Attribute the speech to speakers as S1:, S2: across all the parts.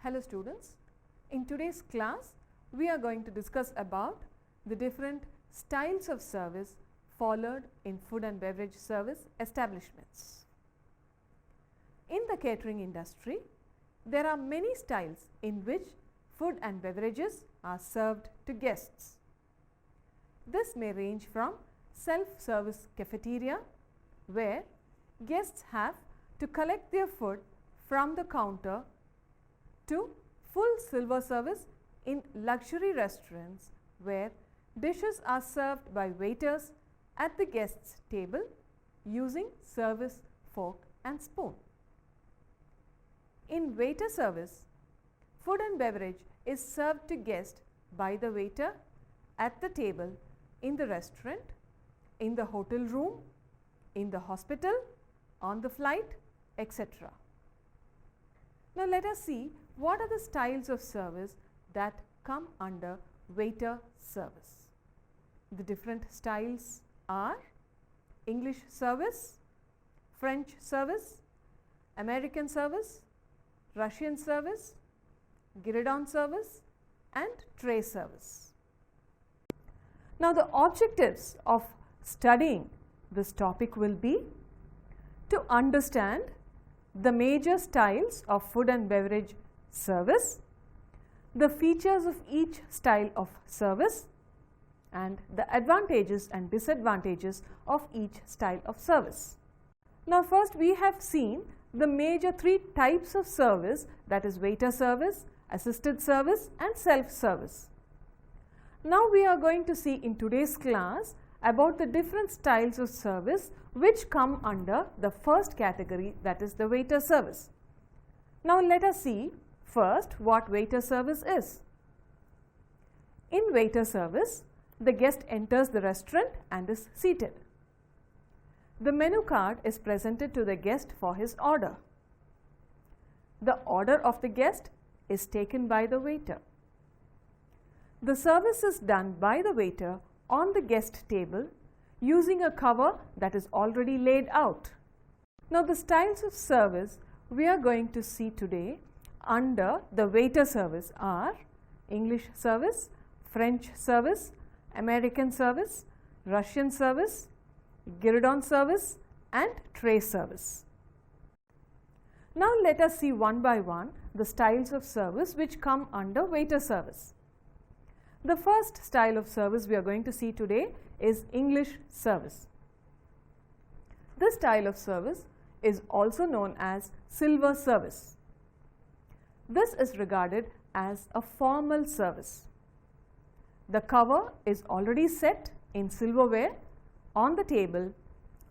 S1: Hello students, in today's class we are going to discuss about the different styles of service followed in food and beverage service establishments. In the catering industry, there are many styles in which food and beverages are served to guests. This may range from self-service cafeteria, where guests have to collect their food from the counter, to full silver service in luxury restaurants where dishes are served by waiters at the guest's table using service fork and spoon. In waiter service, food and beverage is served to guests by the waiter at the table in the restaurant, in the hotel room, in the hospital, on the flight, etc. Now let us see what are the styles of service that come under waiter service. The different styles are English service, French service, American service, Russian service, Giri service and tray service. Now the objectives of studying this topic will be to understand the major styles of food and beverage service, the features of each style of service and the advantages and disadvantages of each style of service. Now first we have seen the major three types of service, that is waiter service, assisted service and self-service. Now we are going to see in today's class about the different styles of service which come under the first category, that is the waiter service. Now let us see first what waiter service is. In waiter service, the guest enters the restaurant and is seated. The menu card is presented to the guest for his order. The order of the guest is taken by the waiter. The service is done by the waiter on the guest table using a cover that is already laid out. Now the styles of service we are going to see today under the waiter service are English service, French service, American service, Russian service, Giri service and tray service. Now let us see one by one the styles of service which come under waiter service. The first style of service we are going to see today is English service. This style of service is also known as silver service. This is regarded as a formal service. The cover is already set in silverware on the table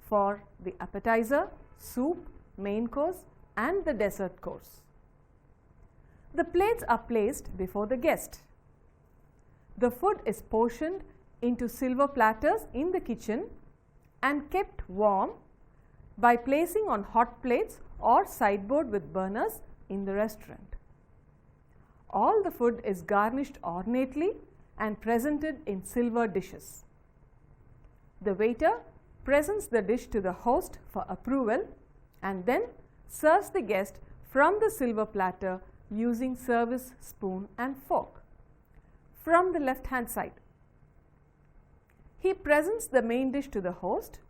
S1: for the appetizer, soup, main course and the dessert course. The plates are placed before the guest. The food is portioned into silver platters in the kitchen and kept warm by placing on hot plates or sideboard with burners in the restaurant. All the food is garnished ornately and presented in silver dishes. The waiter presents the dish to the host for approval and then serves the guest from the silver platter using service spoon and fork. From the left hand side, he presents the main dish to the host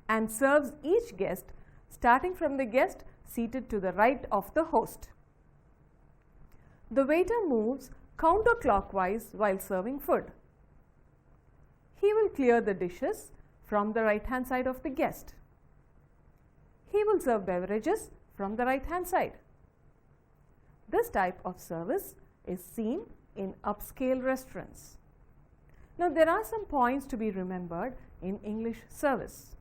S1: and serves each guest starting from the guest seated to the right of the host. The waiter moves counterclockwise while serving food. He will clear the dishes from the right hand side of the guest. He will serve beverages from the right hand side. This type of service is seen in upscale restaurants. Now there are some points to be remembered in English service.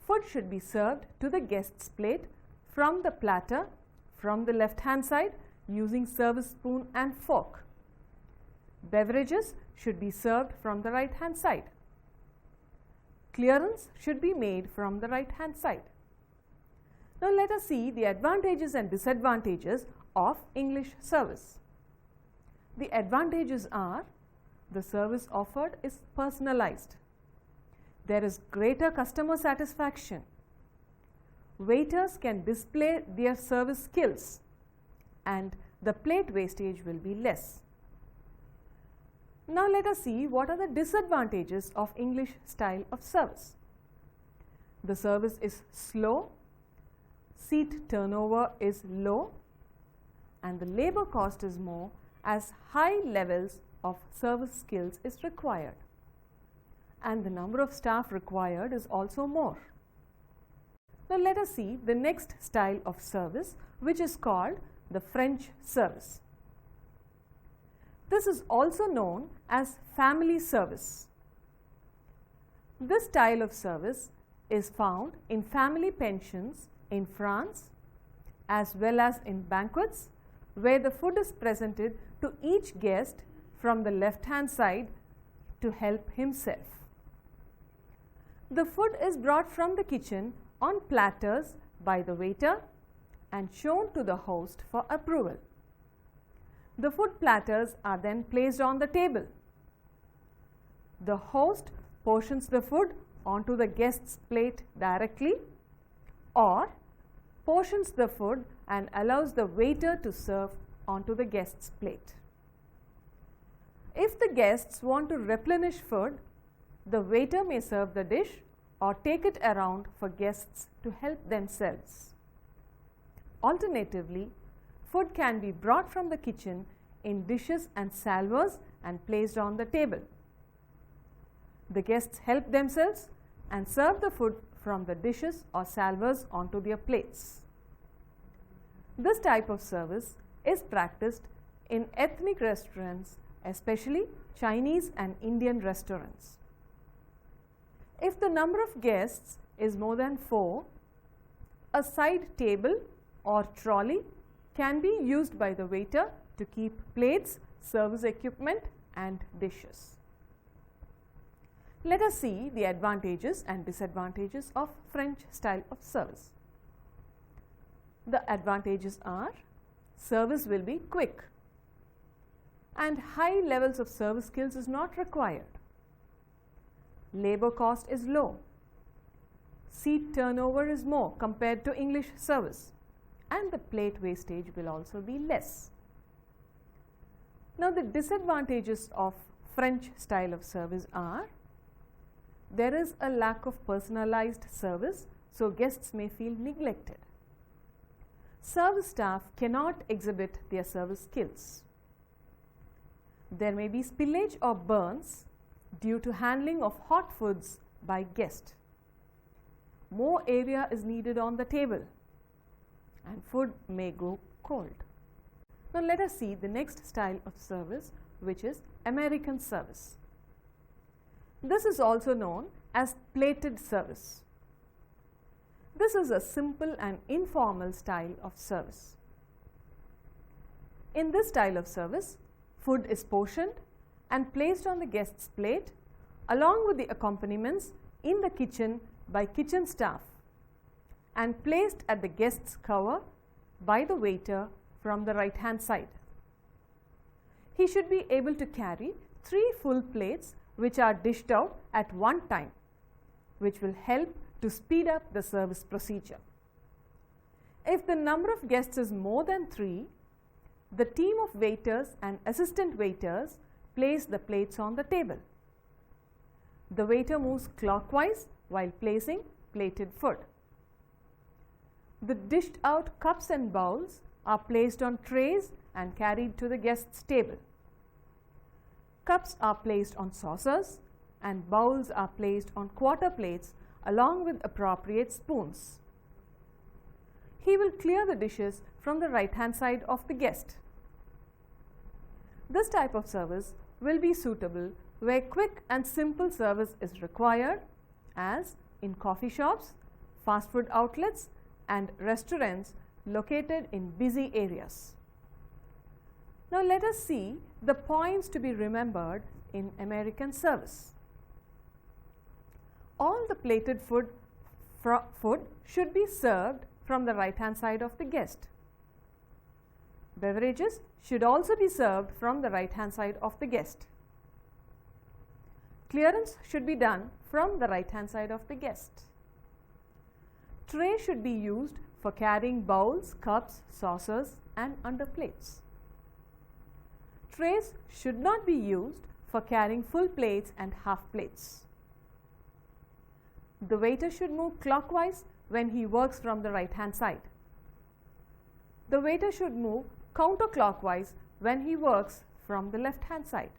S1: Food should be served to the guest's plate from the platter from the left hand side using service spoon and fork. Beverages should be served from the right hand side. Clearance should be made from the right hand side. Now let us see the advantages and disadvantages of English service. The advantages are the service offered is personalized. There is greater customer satisfaction. Waiters can display their service skills and the plate wastage will be less. Now let us see what are the disadvantages of English style of service. The service is slow, seat turnover is low, and the labor cost is more as high levels of service skills is required, and the number of staff required is also more. Now let us see the next style of service, which is called the French service. This is also known as family service. This style of service is found in family pensions in France as well as in banquets, where the food is presented to each guest from the left-hand side to help himself. The food is brought from the kitchen on platters by the waiter and shown to the host for approval. The food platters are then placed on the table. The host portions the food onto the guest's plate directly, or portions the food and allows the waiter to serve onto the guest's plate. If the guests want to replenish food, the waiter may serve the dish or take it around for guests to help themselves. Alternatively, food can be brought from the kitchen in dishes and salvers and placed on the table. The guests help themselves and serve the food from the dishes or salvers onto their plates. This type of service is practiced in ethnic restaurants, especially Chinese and Indian restaurants. If the number of guests is more than 4, a side table or trolley can be used by the waiter to keep plates, service equipment and dishes. Let us see the advantages and disadvantages of French style of service. The advantages are: service will be quick and high levels of service skills is not required. Labor cost is low. Seat turnover is more compared to English service, and the plate wastage will also be less. Now the disadvantages of French style of service are: there is a lack of personalized service, so guests may feel neglected. Service staff cannot exhibit their service skills. There may be spillage or burns due to handling of hot foods by guests. More area is needed on the table and food may go cold. Now let us see the next style of service, which is American service. This is also known as plated service. This is a simple and informal style of service. In this style of service, food is portioned and placed on the guest's plate along with the accompaniments in the kitchen by kitchen staff and placed at the guest's cover by the waiter from the right hand side. He should be able to carry 3 full plates which are dished out at one time, which will help to speed up the service procedure. If the number of guests is more than 3, the team of waiters and assistant waiters place the plates on the table. The waiter moves clockwise while placing plated food. The dished out cups and bowls are placed on trays and carried to the guest's table. Cups are placed on saucers and bowls are placed on quarter plates along with appropriate spoons. He will clear the dishes from the right hand side of the guest. This type of service will be suitable where quick and simple service is required, as in coffee shops, fast food outlets and restaurants located in busy areas. Now let us see the points to be remembered in American service. All the plated food should be served from the right hand side of the guest. Beverages should also be served from the right hand side of the guest. Clearance should be done from the right hand side of the guest. Tray should be used for carrying bowls, cups, saucers and underplates. Trays should not be used for carrying full plates and half plates. The waiter should move clockwise when he works from the right hand side. The waiter should move counterclockwise when he works from the left hand side.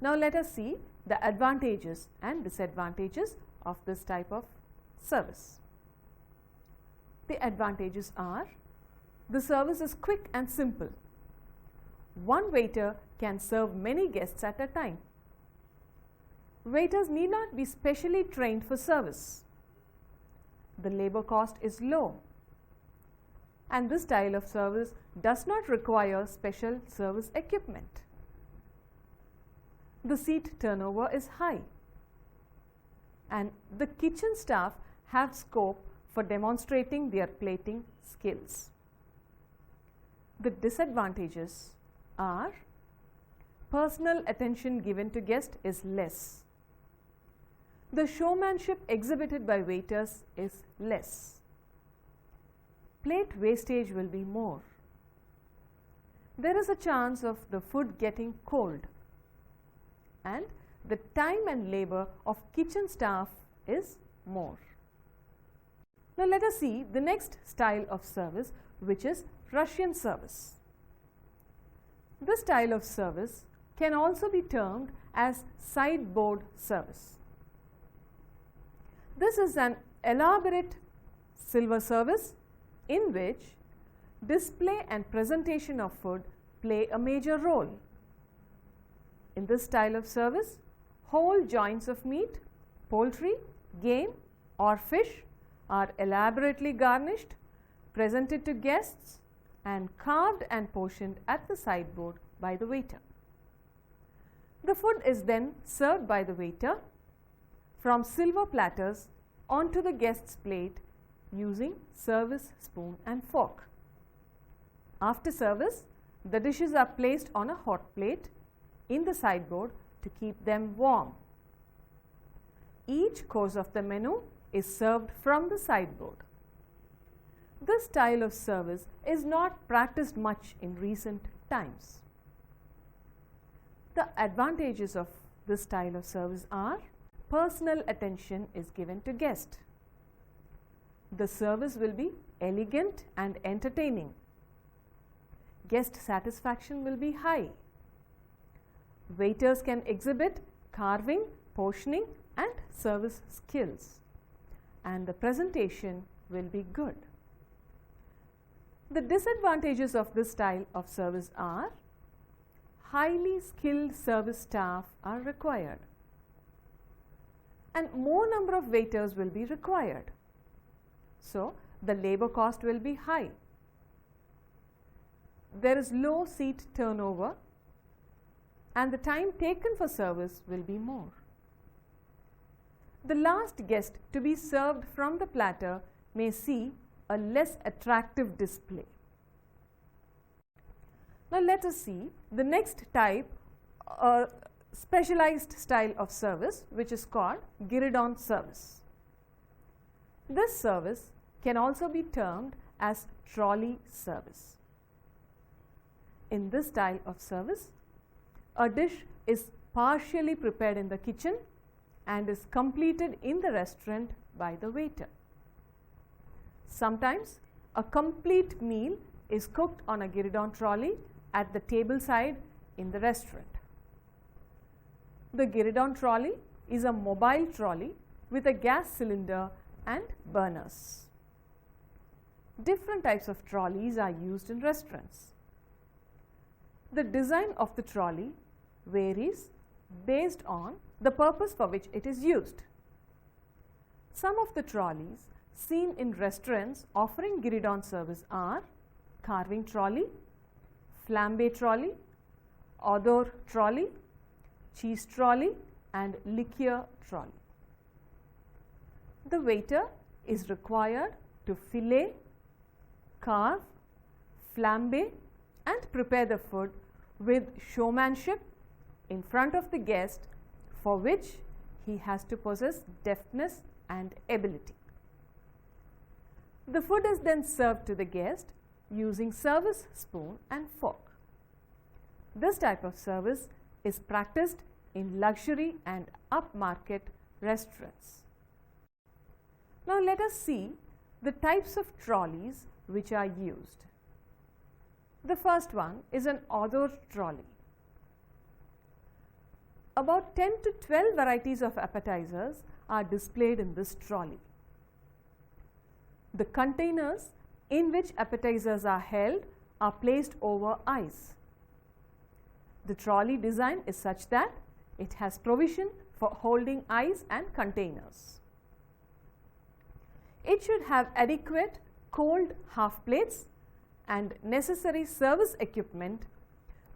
S1: Now let us see the advantages and disadvantages of this type of service. The advantages are: the service is quick and simple. One waiter can serve many guests at a time. Waiters need not be specially trained for service. The labor cost is low. And this style of service does not require special service equipment. The seat turnover is high. And the kitchen staff have scope for demonstrating their plating skills. The disadvantages are: personal attention given to guests is less. The showmanship exhibited by waiters is less. Plate wastage will be more. There is a chance of the food getting cold. And the time and labor of kitchen staff is more. Now let us see the next style of service, which is Russian service. This style of service can also be termed as sideboard service. This is an elaborate silver service in which display and presentation of food play a major role. In this style of service, whole joints of meat, poultry, game or fish are elaborately garnished, presented to guests and carved and portioned at the sideboard by the waiter. The food is then served by the waiter from silver platters onto the guest's plate using service spoon and fork. After service, the dishes are placed on a hot plate in the sideboard to keep them warm. Each course of the menu is served from the sideboard. This style of service is not practiced much in recent times. The advantages of this style of service are: personal attention is given to guests. The service will be elegant and entertaining. Guest satisfaction will be high. Waiters can exhibit carving, portioning and service skills, and the presentation will be good. The disadvantages of this style of service are: highly skilled service staff are required and more number of waiters will be required. So, the labor cost will be high. There is low seat turnover and the time taken for service will be more. The last guest to be served from the platter may see a less attractive display. Now let us see the next type or specialized style of service, which is called Giri service. This service can also be termed as trolley service. In this style of service, a dish is partially prepared in the kitchen and is completed in the restaurant by the waiter. Sometimes a complete meal is cooked on a Giri trolley at the table side in the restaurant. The Giri trolley is a mobile trolley with a gas cylinder and burners. Different types of trolleys are used in restaurants. The design of the trolley varies based on the purpose for which it is used. Some of the trolleys seen in restaurants offering Giri service are carving trolley, flambe trolley, odor trolley, cheese trolley and liqueur trolley. The waiter is required to fillet, carve, flambe and prepare the food with showmanship in front of the guest, for which he has to possess deftness and ability. The food is then served to the guest using service spoon and fork. This type of service is practiced in luxury and upmarket restaurants. Now let us see the types of trolleys which are used. The first one is an outdoor trolley. About 10 to 12 varieties of appetizers are displayed in this trolley. The containers in which appetizers are held are placed over ice. The trolley design is such that it has provision for holding ice and containers. It should have adequate cold half plates and necessary service equipment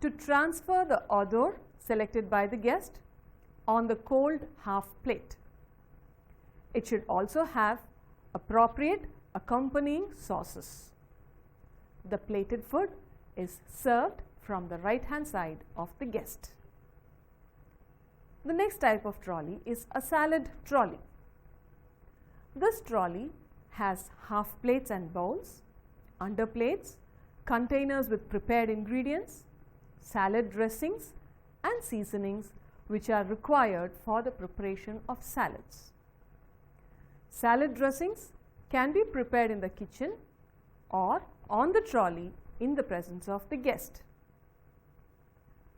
S1: to transfer the odor selected by the guest on the cold half plate. It should also have appropriate accompanying sauces. The plated food is served from the right hand side of the guest. The next type of trolley is a salad trolley. This trolley has half plates and bowls, under plates, containers with prepared ingredients, salad dressings and seasonings which are required for the preparation of salads. Salad dressings can be prepared in the kitchen or on the trolley in the presence of the guest.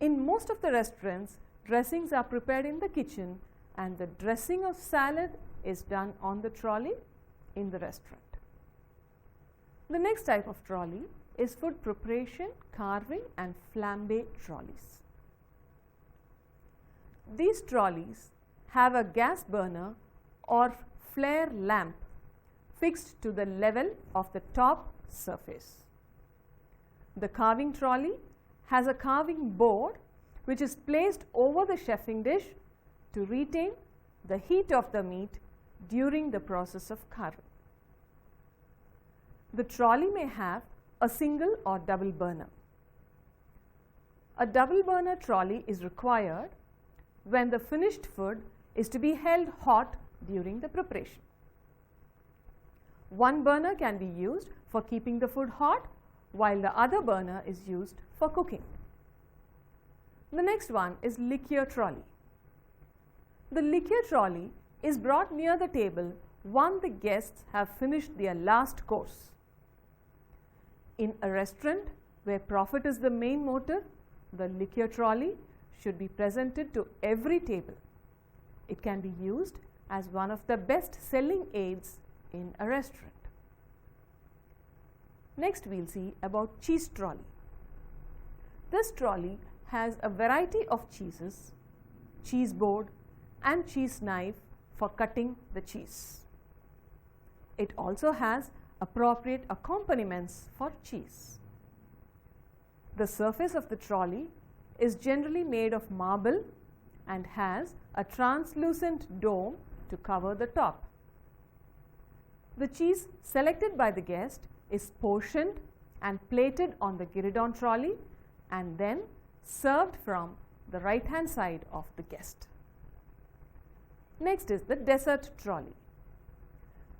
S1: In most of the restaurants, dressings are prepared in the kitchen and the dressing of salad is done on the trolley in the restaurant. The next type of trolley is food preparation, carving and flambe trolleys. These trolleys have a gas burner or flare lamp fixed to the level of the top surface. The carving trolley has a carving board which is placed over the chefing dish to retain the heat of the meat during the process of carving. The trolley may have a single or double burner. A double burner trolley is required when the finished food is to be held hot during the preparation. One burner can be used for keeping the food hot while the other burner is used for cooking. The next one is liquor trolley. The liquor trolley is brought near the table once the guests have finished their last course. In a restaurant where profit is the main motive, the liquor trolley should be presented to every table. It can be used as one of the best selling aids in a restaurant. Next we will see about cheese trolley. This trolley has a variety of cheeses, cheese board and cheese knife for cutting the cheese. It also has appropriate accompaniments for cheese. The surface of the trolley is generally made of marble and has a translucent dome to cover the top. The cheese selected by the guest is portioned and plated on the gueridon trolley and then served from the right hand side of the guest. Next is the dessert trolley.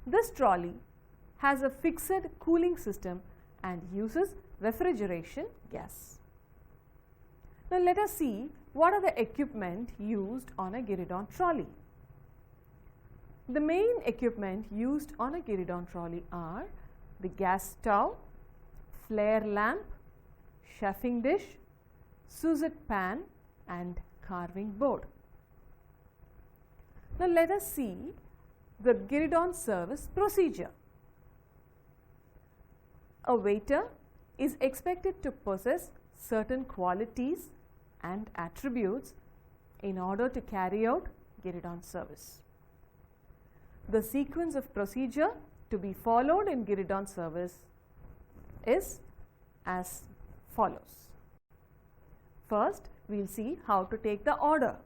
S1: This trolley has a fixed cooling system and uses refrigeration gas. Now let us see what are the equipment used on a gueridon trolley. The main equipment used on a gueridon trolley are the gas stove, flare lamp, chefing dish, Suzette pan and carving board. Now let us see the gueridon service procedure. A waiter is expected to possess certain qualities and attributes in order to carry out gueridon service. The sequence of procedure to be followed in gueridon service is as follows. First, we will see how to take the order.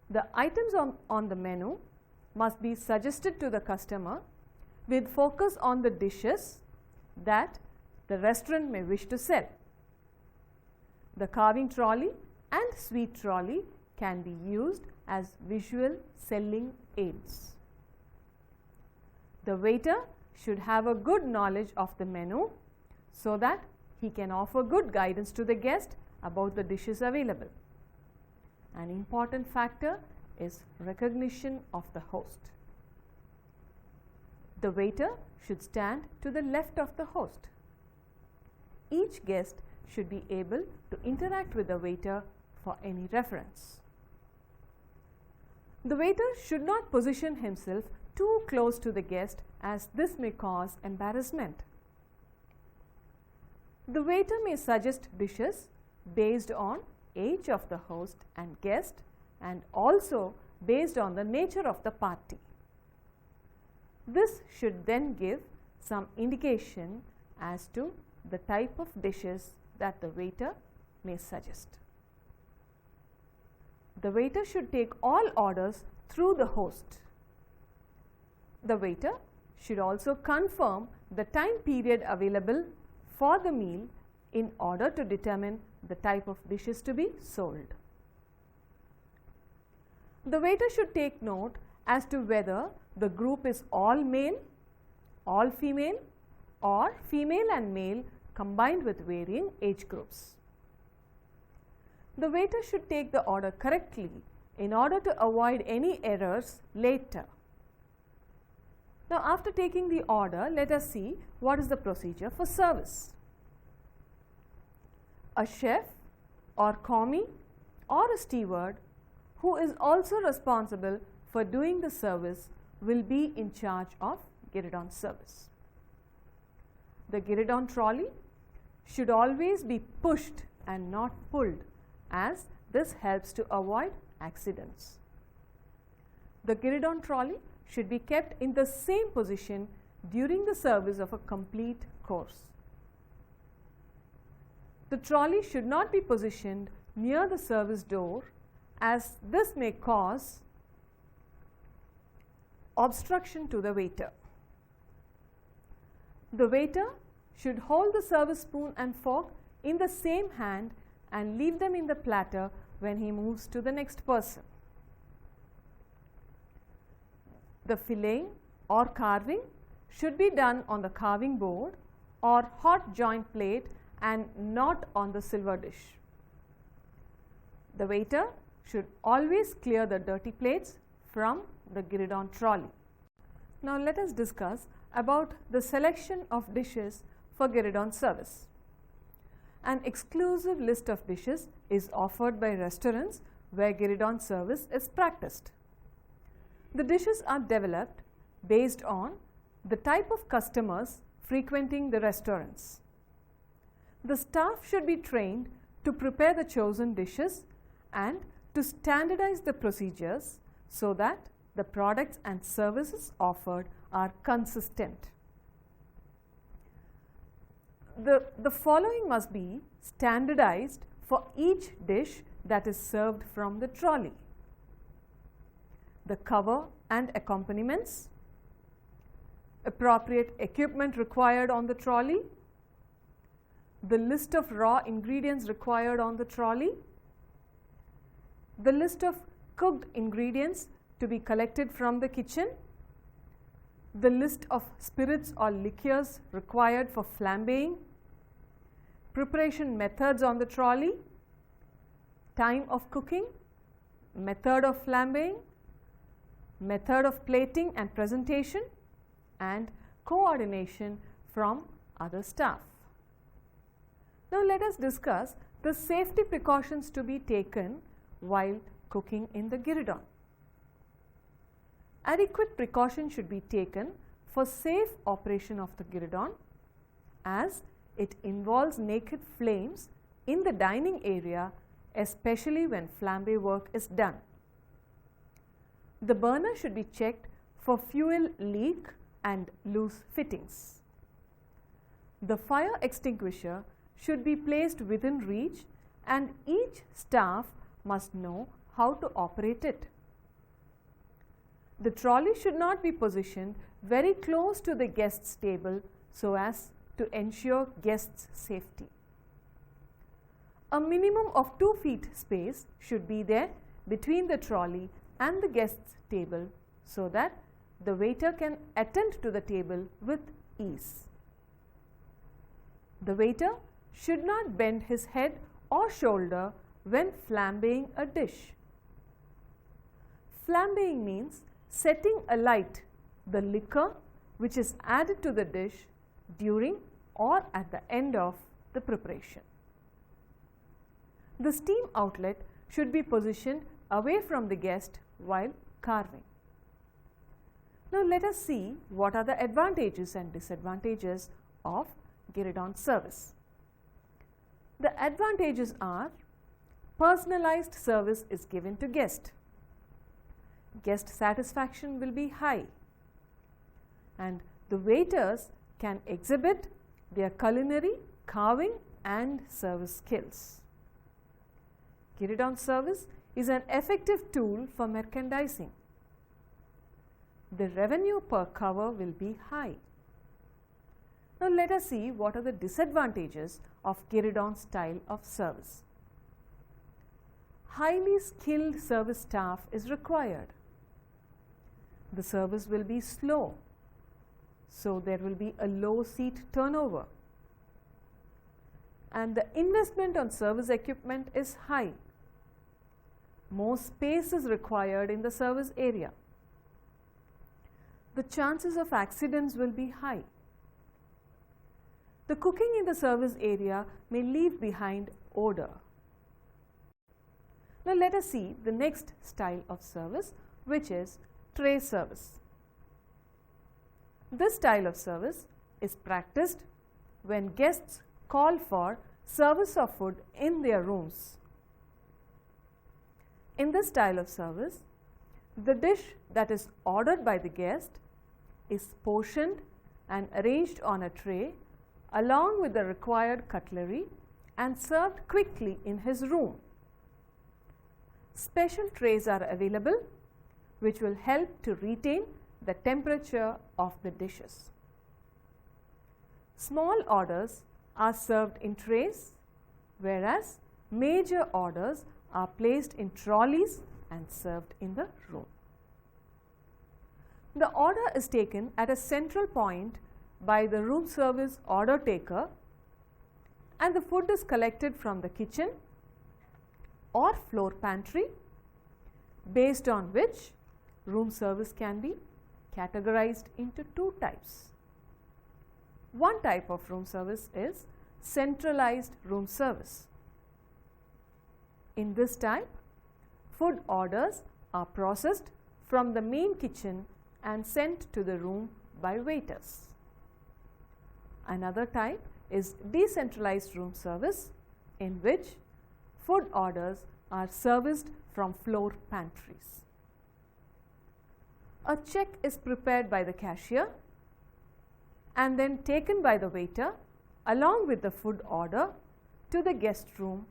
S1: The items on the menu must be suggested to the customer with focus on the dishes that the restaurant may wish to sell. The carving trolley and sweet trolley can be used as visual selling aids. The waiter should have a good knowledge of the menu so that he can offer good guidance to the guest about the dishes available. An important factor is recognition of the host. The waiter should stand to the left of the host. Each guest should be able to interact with the waiter for any reference. The waiter should not position himself too close to the guest, as this may cause embarrassment. The waiter may suggest dishes based on age of the host and guest, and also based on the nature of the party. This should then give some indication as to the type of dishes that the waiter may suggest. The waiter should take all orders through the host. The waiter should also confirm the time period available for the meal in order to determine the type of dishes to be sold. The waiter should take note as to whether the group is all male, all female, or female and male combined with varying age groups. The waiter should take the order correctly in order to avoid any errors later. Now, after taking the order, let us see what is the procedure for service. A chef or commis or a steward who is also responsible for doing the service will be in charge of Giri service. The Giri trolley should always be pushed and not pulled, as this helps to avoid accidents. The Giri trolley should be kept in the same position during the service of a complete course. The trolley should not be positioned near the service door, as this may cause obstruction to the waiter. The waiter should hold the service spoon and fork in the same hand and leave them in the platter when he moves to the next person. The filleting or carving should be done on the carving board or hot joint plate and not on the silver dish. The waiter should always clear the dirty plates from the Giri trolley. Now, let us discuss about the selection of dishes for Giri service. An exclusive list of dishes is offered by restaurants where Giri service is practiced. The dishes are developed based on the type of customers frequenting the restaurants. The staff should be trained to prepare the chosen dishes and to standardize the procedures so that the products and services offered are consistent. The following must be standardized for each dish that is served from the trolley: the cover and accompaniments, appropriate equipment required on the trolley, the list of raw ingredients required on the trolley, the list of cooked ingredients to be collected from the kitchen, the list of spirits or liqueurs required for flambeing, preparation methods on the trolley, time of cooking, method of flambeing, method of plating and presentation, and coordination from other staff. Now, let us discuss the safety precautions to be taken while cooking in the Giri. Adequate precaution should be taken for safe operation of the Giri, as it involves naked flames in the dining area, especially when flambe work is done. The burner should be checked for fuel leak and loose fittings. The fire extinguisher should be placed within reach, and each staff must know how to operate it. The trolley should not be positioned very close to the guest's table so as to ensure guests' safety. A minimum of 2 feet space should be there between the trolley and the guest's table so that the waiter can attend to the table with ease. The waiter should not bend his head or shoulder when flambeing a dish. Flambeing means setting alight the liquor which is added to the dish during or at the end of the preparation. The steam outlet should be positioned away from the guest while carving. Now let us see what are the advantages and disadvantages of Giri service. The advantages are: personalized service is given to guest. Guest satisfaction will be high, and the waiters can exhibit their culinary, carving and service skills. Giri service is an effective tool for merchandising. The revenue per cover will be high. Now let us see what are the disadvantages of Giri style of service. Highly skilled service staff is required. The service will be slow, so there will be a low seat turnover. And the investment on service equipment is high. More space is required in the service area. The chances of accidents will be high. The cooking in the service area may leave behind odor. Now let us see the next style of service, which is tray service. This style of service is practiced when guests call for service of food in their rooms. In this style of service, the dish that is ordered by the guest is portioned and arranged on a tray along with the required cutlery and served quickly in his room. Special trays are available which will help to retain the temperature of the dishes. Small orders are served in trays, whereas major orders are placed in trolleys and served in the room. The order is taken at a central point by the room service order taker, and the food is collected from the kitchen or floor pantry, based on which room service can be categorized into two types. One type of room service is centralized room service. In this type, food orders are processed from the main kitchen and sent to the room by waiters. Another type is decentralized room service, in which food orders are serviced from floor pantries. A check is prepared by the cashier and then taken by the waiter along with the food order to the guest room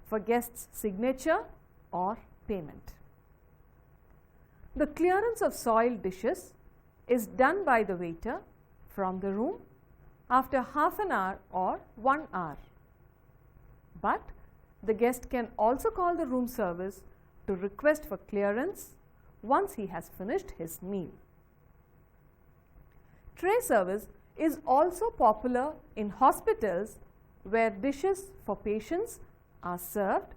S1: for guest's signature or payment. The clearance of soiled dishes is done by the waiter from the room after half an hour or 1 hour. But the guest can also call the room service to request for clearance once he has finished his meal. Tray service is also popular in hospitals where dishes for patients are served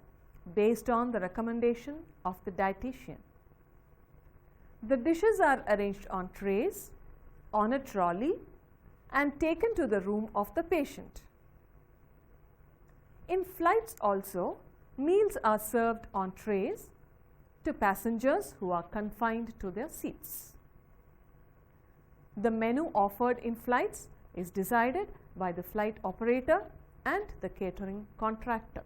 S1: based on the recommendation of the dietitian. The dishes are arranged on trays, on a trolley, and taken to the room of the patient. In flights also, meals are served on trays to passengers who are confined to their seats. The menu offered in flights is decided by the flight operator and the catering contractor.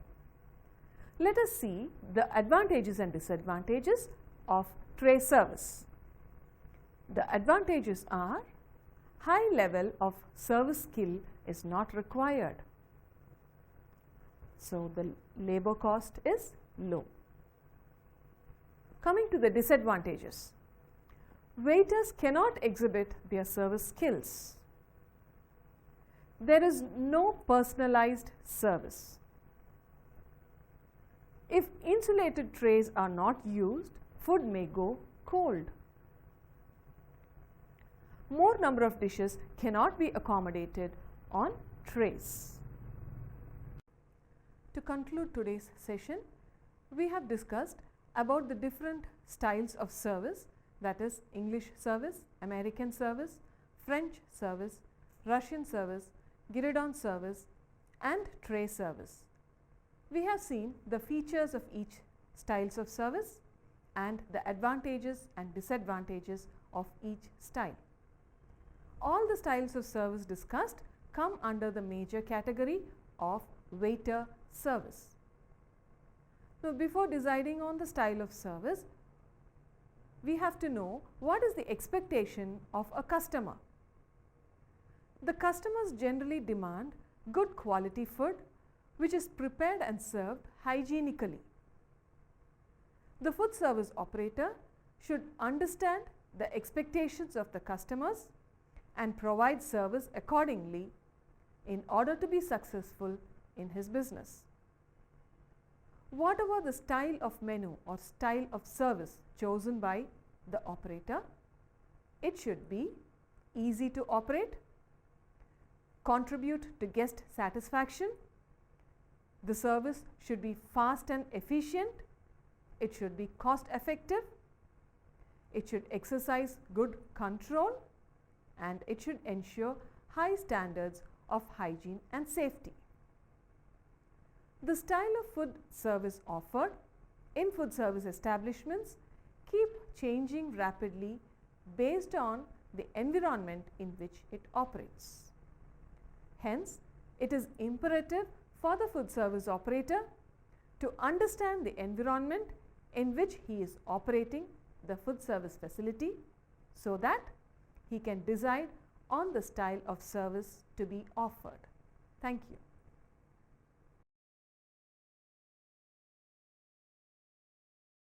S1: Let us see the advantages and disadvantages of tray service. The advantages are: high level of service skill is not required, so the labor cost is low. Coming to the disadvantages: waiters cannot exhibit their service skills. There is no personalized service. If insulated trays are not used, food may go cold. more number of dishes cannot be accommodated on trays. To conclude today's session, we have discussed about the different styles of service, that is English service, American service, French service, Russian service, Giri service and tray service. We have seen the features of each styles of service and the advantages and disadvantages of each style. All the styles of service discussed come under the major category of waiter service. Now, before deciding on the style of service, we have to know what is the expectation of a customer. The customers generally demand good quality food which is prepared and served hygienically. The food service operator should understand the expectations of the customers and provide service accordingly in order to be successful in his business. Whatever the style of menu or style of service chosen by the operator, it should be easy to operate, contribute to guest satisfaction, the service should be fast and efficient, it should be cost effective, it should exercise good control, and it should ensure high standards of hygiene and safety. The style of food service offered in food service establishments keep changing rapidly based on the environment in which it operates. Hence, it is imperative for the food service operator to understand the environment in which he is operating the food service facility so that he can decide on the style of service to be offered. Thank you.